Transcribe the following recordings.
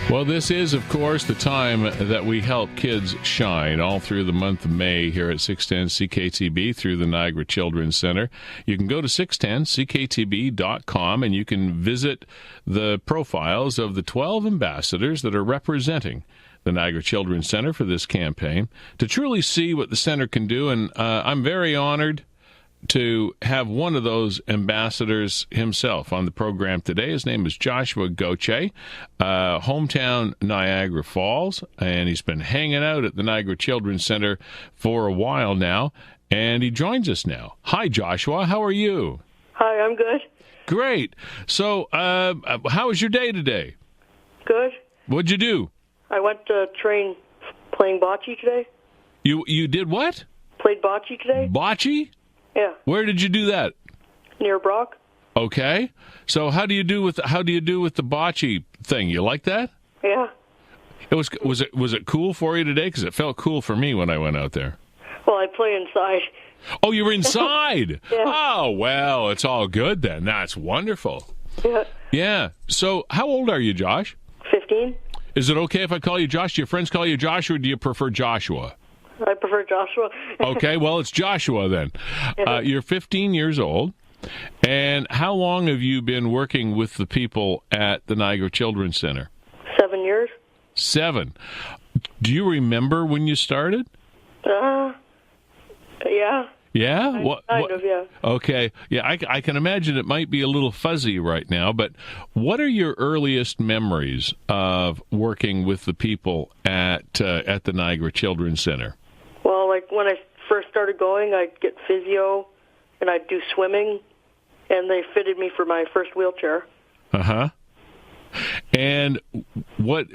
Well, this is, of course, the time that we help kids shine all through the month of May here at 610 CKTB through the Niagara Children's Center. You can go to 610CKTB.com and you can visit the profiles of the 12 ambassadors that are representing the Niagara Children's Center for this campaign to truly see what the center can do. And I'm very honored to have one of those ambassadors himself on the program today. His name is Joshua Bocce, hometown Niagara Falls, and he's been hanging out at the Niagara Children's Center for a while now, and he joins us now. Hi, Joshua. How are you? Hi, I'm good. Great. So, how was your day today? Good. What'd you do? I went to train playing bocce today. You did what? Played bocce today. Bocce? Yeah. Where did you do that? Near Brock. Okay. So how do you do with the bocce thing? You like that? Yeah. Was it cool for you today? Because it felt cool for me when I went out there. Well, I play inside. Oh, you were inside. Yeah. Oh, well, it's all good then. That's wonderful. Yeah. Yeah. So how old are you, Josh? 15. Is it okay if I call you Josh? Do your friends call you Josh, or do you prefer Joshua? I prefer Joshua. Okay, well, it's Joshua then. You're 15 years old. And how long have you been working with the people at the Niagara Children's Center? 7 years. 7. Do you remember when you started? Yeah. Yeah? Kind of, yeah. Okay. Yeah, I can imagine it might be a little fuzzy right now, but what are your earliest memories of working with the people at the Niagara Children's Center? Well, like when I first started going, I'd get physio, and I'd do swimming, and they fitted me for my first wheelchair. Uh-huh. And what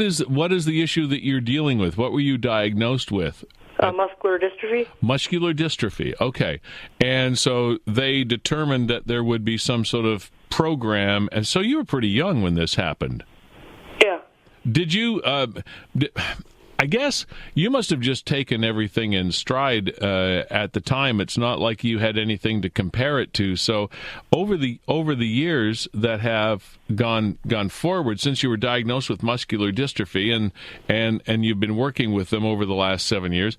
is the issue that you're dealing with? What were you diagnosed with? Muscular dystrophy. Muscular dystrophy. Okay. And so they determined that there would be some sort of program, and so you were pretty young when this happened. Yeah. Did you I guess you must have just taken everything in stride at the time. It's not like you had anything to compare it to. So over the years that have gone forward since you were diagnosed with muscular dystrophy and you've been working with them over the last 7 years,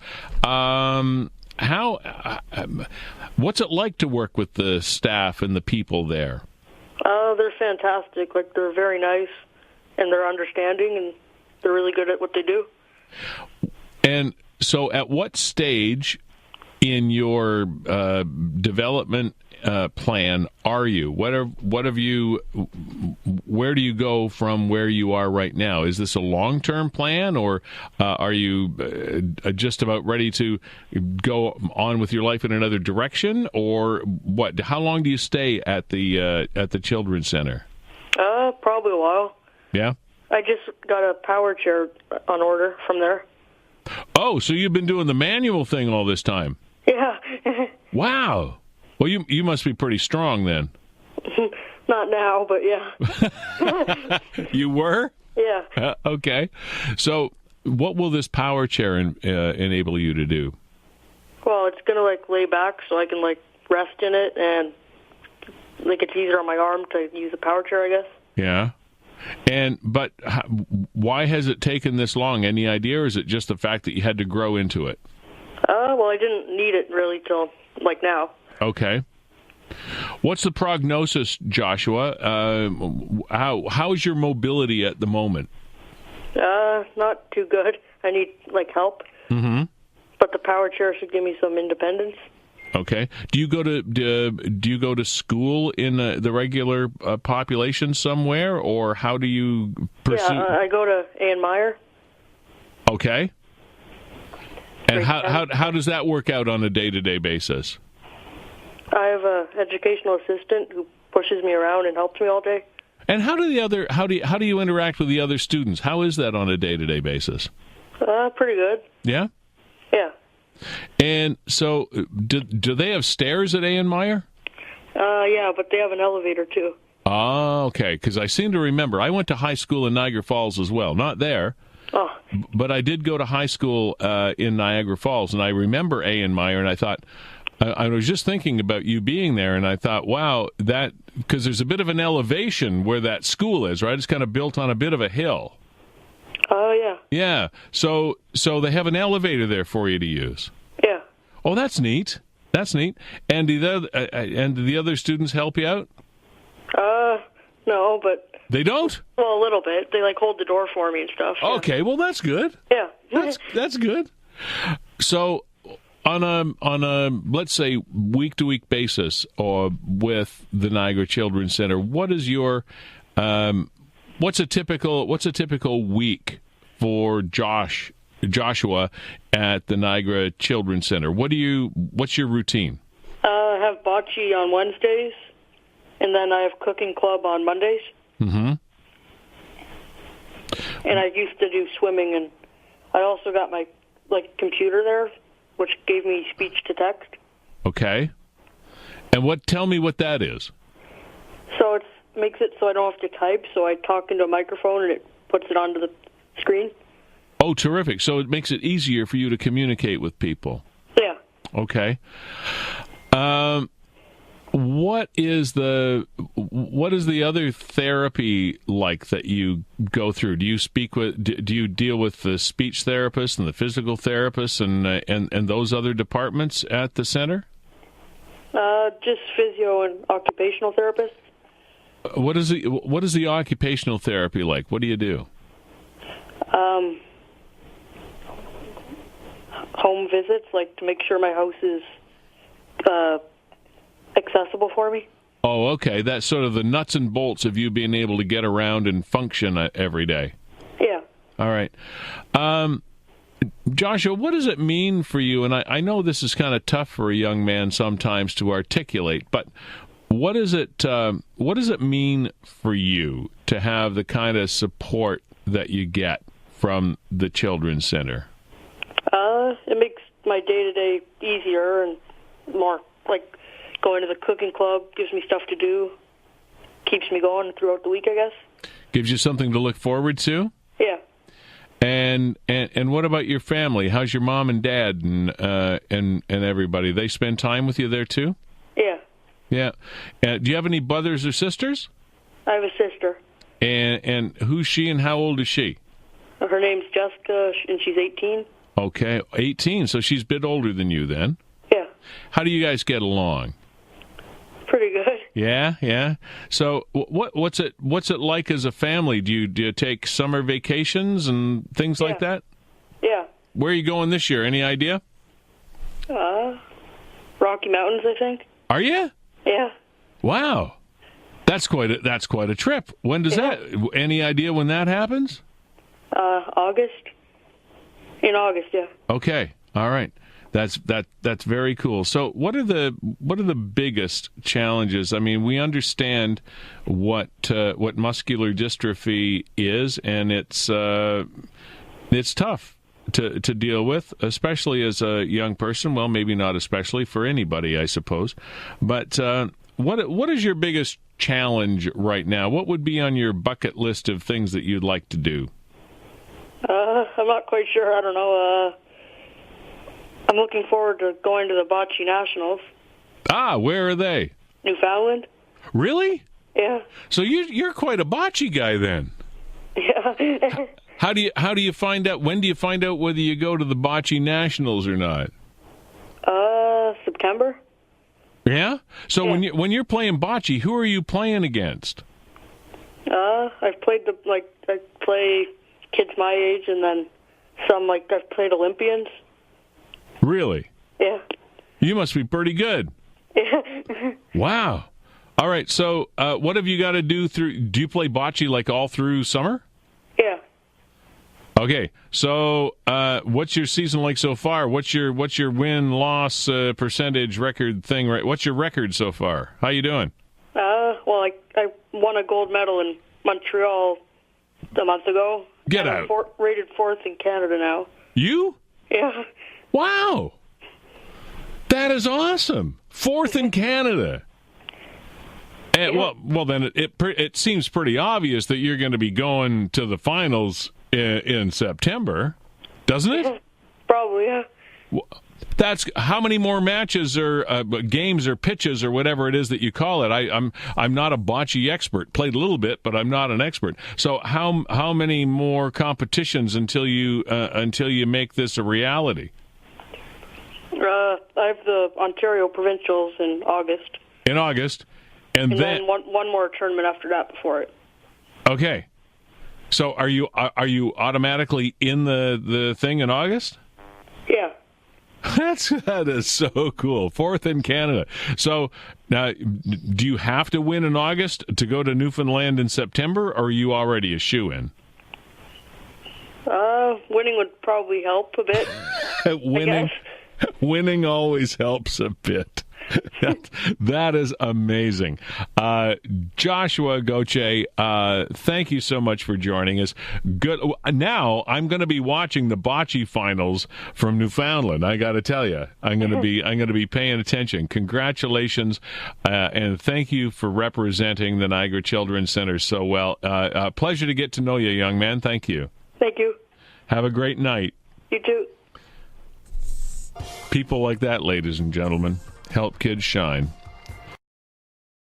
what's it like to work with the staff and the people there? They're fantastic. Like, they're very nice, and they're understanding, and they're really good at what they do. And so at what stage in your development plan are you? Where do you go from where you are right now? Is this a long-term plan, or are you just about ready to go on with your life in another direction, or what? How long do you stay at the Children's Center? Probably a while. Yeah? I just got a power chair on order from there. Oh, so you've been doing the manual thing all this time? Yeah. Wow. Well, you must be pretty strong then. Not now, but yeah. You were? Yeah. Okay. So what will this power chair enable you to do? Well, it's going to, lay back so I can, rest in it, and, it's easier on my arm to use the power chair, I guess. Yeah. But why has it taken this long? Any idea, or is it just the fact that you had to grow into it? Well, I didn't need it really till now. Okay. What's the prognosis, Joshua? How is your mobility at the moment? Not too good. I need help. Mm-hmm. But the power chair should give me some independence. Okay. Do you go to school in the regular population somewhere, or how do you pursue? Yeah, I go to A.N. Meyer. Okay. And how does that work out on a day-to-day basis? I have an educational assistant who pushes me around and helps me all day. And how do you interact with the other students? How is that on a day-to-day basis? Pretty good. Yeah? Yeah. And so, do they have stairs at A.N. Meyer? Yeah, but they have an elevator too. Oh, okay. Because I seem to remember I went to high school in Niagara Falls as well. Not there. Oh. But I did go to high school in Niagara Falls, and I remember A.N. Meyer, and I thought, I was just thinking about you being there, and I thought, wow, because there's a bit of an elevation where that school is, right? It's kind of built on a bit of a hill. Oh, yeah. Yeah. So they have an elevator there for you to use. Yeah. Oh, that's neat. That's neat. And do the other students help you out? No, but... They don't? Well, a little bit. They, hold the door for me and stuff. Yeah. Okay, well, that's good. Yeah. That's good. So, on a let's say week-to-week basis, or with the Niagara Children's Center, what is your what's a typical week for Joshua at the Niagara Children's Center? What's your routine? I have bocce on Wednesdays, and then I have cooking club on Mondays. Mm-hmm. And I used to do swimming, and I also got my computer there, which gave me speech to text. Okay. And tell me what that is. So it makes it so I don't have to type, so I talk into a microphone and it puts it onto the screen. Oh, terrific. So it makes it easier for you to communicate with people. Yeah. Okay. What is the other therapy like that you go through? Do you deal with the speech therapist and the physical therapist and those other departments at the center? Just physio and occupational therapist. What is the occupational therapy like? What do you do? Home visits, to make sure my house is accessible for me. Oh, okay. That's sort of the nuts and bolts of you being able to get around and function every day. Yeah. All right. Joshua, what does it mean for you? And I know this is kind of tough for a young man sometimes to articulate, but what does it mean for you to have the kind of support that you get from the Children's Center? It makes my day-to-day easier and more, going to the cooking club gives me stuff to do, keeps me going throughout the week, I guess. Gives you something to look forward to? Yeah. And what about your family? How's your mom and dad and everybody? They spend time with you there too? Yeah. Yeah. Do you have any brothers or sisters? I have a sister. And who's she and how old is she? Her name's Jessica, and she's 18. Okay, 18. So she's a bit older than you then. Yeah. How do you guys get along? Pretty good. Yeah. So what's it like as a family? Do you take summer vacations and things like that? Yeah. Where are you going this year? Any idea? Rocky Mountains, I think. Are you? Yeah. Wow. That's quite a trip. When does that? Any idea when that happens? August. In August, yeah. Okay. All right. That's very cool. So what are the biggest challenges? I mean, we understand what muscular dystrophy is, and it's tough to deal with, especially as a young person. Well, maybe not especially for anybody, I suppose. But what is your biggest challenge right now? What would be on your bucket list of things that you'd like to do? I'm not quite sure. I don't know. I'm looking forward to going to the bocce nationals. Ah, where are they? Newfoundland. Really? Yeah. So you're quite a bocce guy then. Yeah. How do you find out? When do you find out whether you go to the bocce nationals or not? September. Yeah. So when you're playing bocce, who are you playing against? I've played I play kids my age, and then some I've played Olympians. Really? Yeah. You must be pretty good. Yeah. Wow. All right. So what have you got to do do you play bocce all through summer? Yeah. Okay. So what's your season like so far? What's your win-loss percentage record thing? Right. What's your record so far? How you doing? Well, I won a gold medal in Montreal a month ago. Get out. I'm rated 4th in Canada now. You? Yeah. Wow. That is awesome. 4th in Canada. And, well, then it seems pretty obvious that you're going to be going to the finals in September, doesn't it? Probably, yeah. That's how many more matches or games or pitches or whatever it is that you call it. I'm not a bocce expert. Played a little bit, but I'm not an expert. So how many more competitions until you make this a reality? I have the Ontario Provincials in August. In August, and then one more tournament after that before it. Okay. So are you automatically in the thing in August? Yeah. That is so cool. 4th in Canada. So now, do you have to win in August to go to Newfoundland in September, or are you already a shoe-in? Winning would probably help a bit. Winning always helps a bit. That is amazing. Joshua Goche, thank you so much for joining us. Good. Now I'm going to be watching the bocce finals from Newfoundland. I got to tell you, I'm going to be paying attention. Congratulations, and thank you for representing the Niagara Children's Center so well. Pleasure to get to know you, young man. Thank you. Thank you. Have a great night. You too. People like that, ladies and gentlemen, help kids shine.